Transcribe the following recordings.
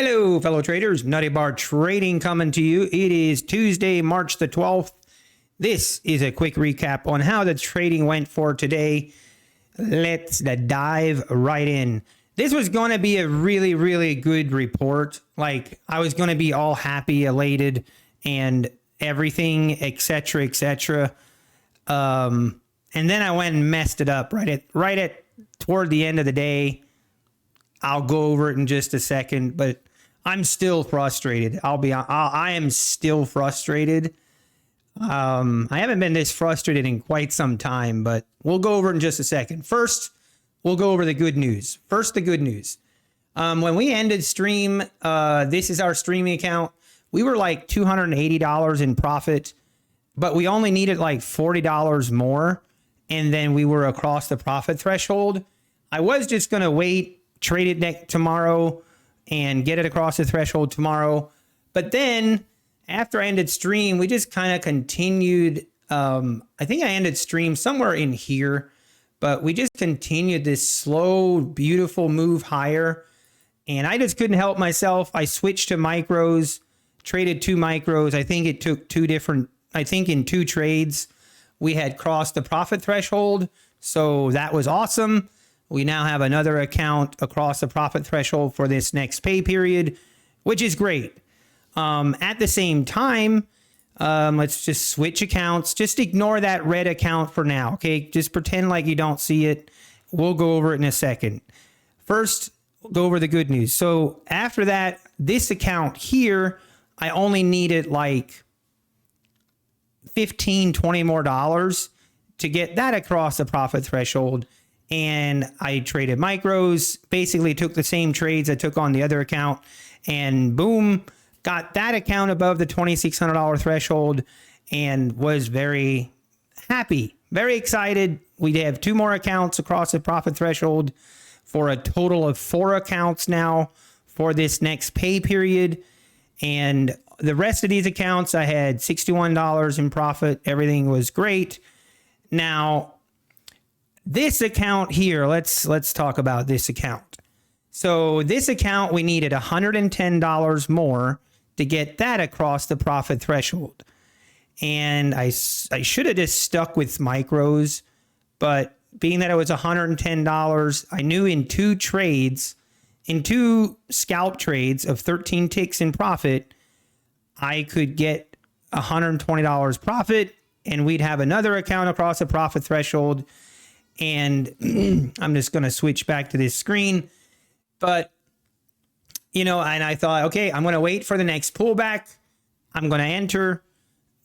Hello, fellow traders. Nutty Bar Trading coming to you. It is Tuesday, March the 12th. This is a quick recap on how the trading went for today. Let's dive right in. This was going to be a really good report. Like, I was going to be all happy, elated, and everything, etc., etc. And then I went and messed it up right at toward the end of the day. I'll go over it in just a second, but I'm still frustrated. I am still frustrated. I haven't been this frustrated in quite some time, but we'll go over it in just a second. First, we'll go over the good news. First, the good news. When we ended stream, this is our streaming account. We were like $280 in profit, but we only needed like $40 more, and then we were across the profit threshold. I was just going to wait, trade it tomorrow, and get it across the threshold tomorrow. But then after I ended stream, we just kind of continued. I think I ended stream somewhere in here, but we just continued this slow, beautiful move higher. And I just couldn't help myself. I switched to micros, traded 2 micros. I think it took in 2 trades, we had crossed the profit threshold. So that was awesome. We now have another account across the profit threshold for this next pay period, which is great. At the same time, let's just switch accounts. Just ignore that red account for now, okay? Just pretend like you don't see it. We'll go over it in a second. First, we'll go over the good news. So after that, this account here, I only needed like $15, $20 more to get that across the profit threshold. And I traded micros, basically took the same trades I took on the other account, and boom, got that account above the $2,600 threshold and was very happy, very excited. We have 2 more accounts across the profit threshold for a total of 4 accounts now for this next pay period. And the rest of these accounts, I had $61 in profit. Everything was great. Now, this account here, let's talk about this account. So this account, we needed $110 more to get that across the profit threshold. And I should have just stuck with micros, but being that it was $110, I knew in 2 trades, in 2 scalp trades of 13 ticks in profit, I could get $120 profit, and we'd have another account across the profit threshold. And I'm just going to switch back to this screen. But, you know, and I thought, okay, I'm going to wait for the next pullback. I'm going to enter.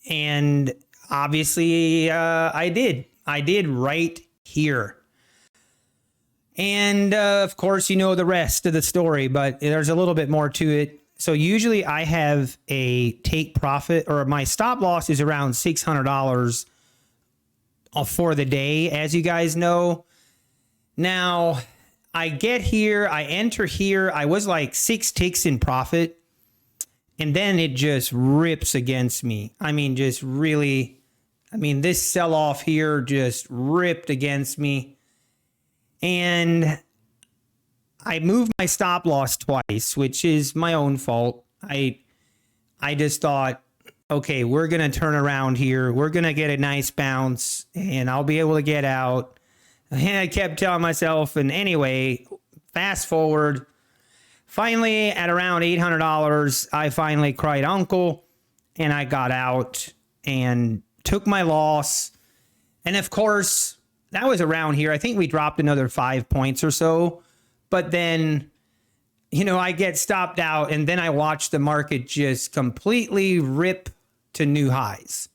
And obviously, I did. I did right here. And, of course, you know the rest of the story, but there's a little bit more to it. So usually I have a take profit, or my stop loss is around $600 for the day, as you guys know. Now, I get here, I enter here, I was like 6 ticks in profit, and then it just rips against me. I mean, just really, this sell-off here just ripped against me. And I moved my stop loss twice, which is my own fault. I just thought, okay, we're going to turn around here. We're going to get a nice bounce, and I'll be able to get out. And I kept telling myself, and anyway, fast forward. Finally, at around $800, I finally cried uncle, and I got out and took my loss. And of course, that was around here. I think we dropped another 5 points or so. But then, you know, I get stopped out, and then I watch the market just completely rip to new highs.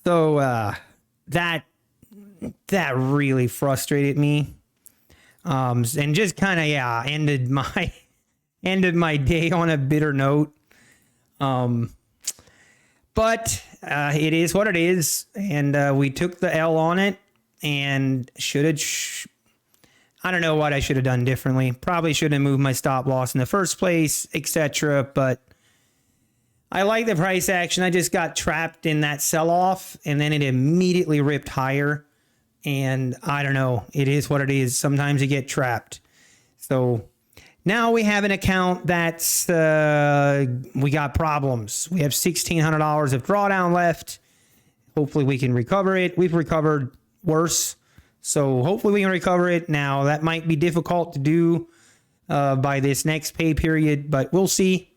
So that really frustrated me, and just kind of ended my day on a bitter note. But it is what it is, and we took the L on it, and I don't know what I should have done differently. Probably should have moved my stop loss in the first place, etc. But I like the price action. I just got trapped in that sell-off, and then it immediately ripped higher. And I don't know. It is what it is. Sometimes you get trapped. So Now we have an account that's, we got problems. We have $1,600 of drawdown left. Hopefully we can recover it. We've recovered worse. So hopefully we can recover it. Now that might be difficult to do by this next pay period, but we'll see.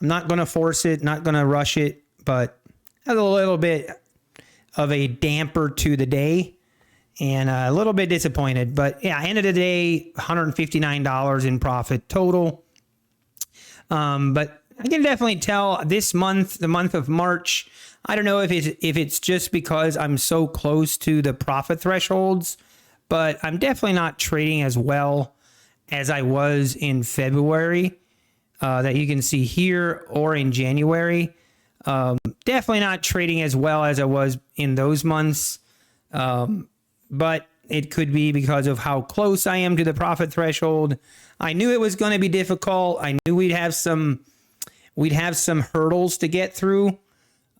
I'm not going to force it, not going to rush it, but has a little bit of a damper to the day and a little bit disappointed. But yeah, end of the day, $159 in profit total. But I can definitely tell this month, the month of March, I don't know if it's just because I'm so close to the profit thresholds, but I'm definitely not trading as well as I was in February, that you can see here, or in January. Definitely not trading as well as I was in those months. But it could be because of how close I am to the profit threshold. I knew it was going to be difficult. I knew we'd have some hurdles to get through.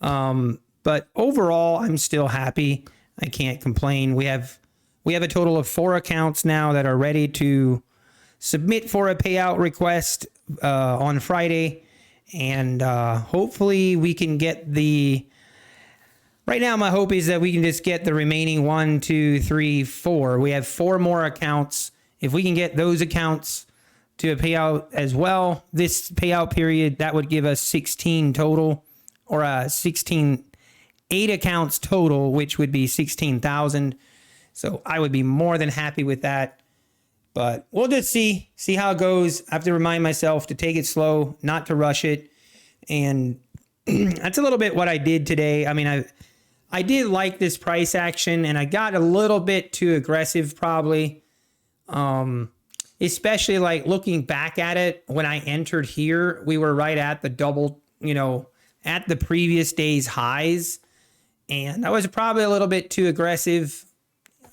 But overall, I'm still happy. I can't complain. We have a total of 4 accounts now that are ready to submit for a payout request on Friday. And hopefully we can get right now my hope is that we can just get the remaining 1, 2, 3, 4. We have 4 more accounts. If we can get those accounts to a payout as well, this payout period, that would give us 16 total, or 8 accounts total, which would be 16,000. So I would be more than happy with that. But we'll just see how it goes. I have to remind myself to take it slow, not to rush it. And that's a little bit what I did today. I mean, I did like this price action, and I got a little bit too aggressive probably. Especially like looking back at it, when I entered here, we were right at the double, at the previous day's highs. And I was probably a little bit too aggressive.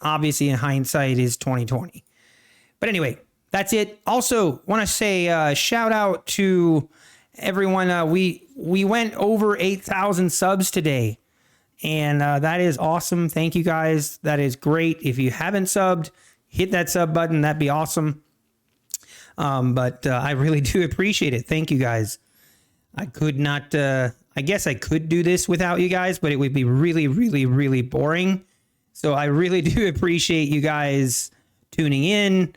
Obviously, in hindsight, is 2020. But anyway, that's it. Also, want to say shout out to everyone. We went over 8,000 subs today, and that is awesome. Thank you guys. That is great. If you haven't subbed, hit that sub button. That'd be awesome. But I really do appreciate it. Thank you guys. I could not. I guess I could do this without you guys, but it would be really, really, really boring. So I really do appreciate you guys tuning in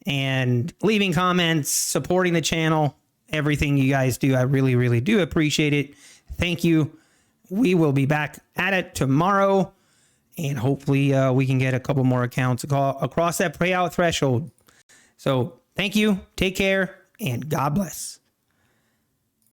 and leaving comments, supporting the channel, everything you guys do. I really, really do appreciate it. Thank you. We will be back at it tomorrow, and hopefully we can get a couple more accounts across that payout threshold. So thank you. Take care, and God bless.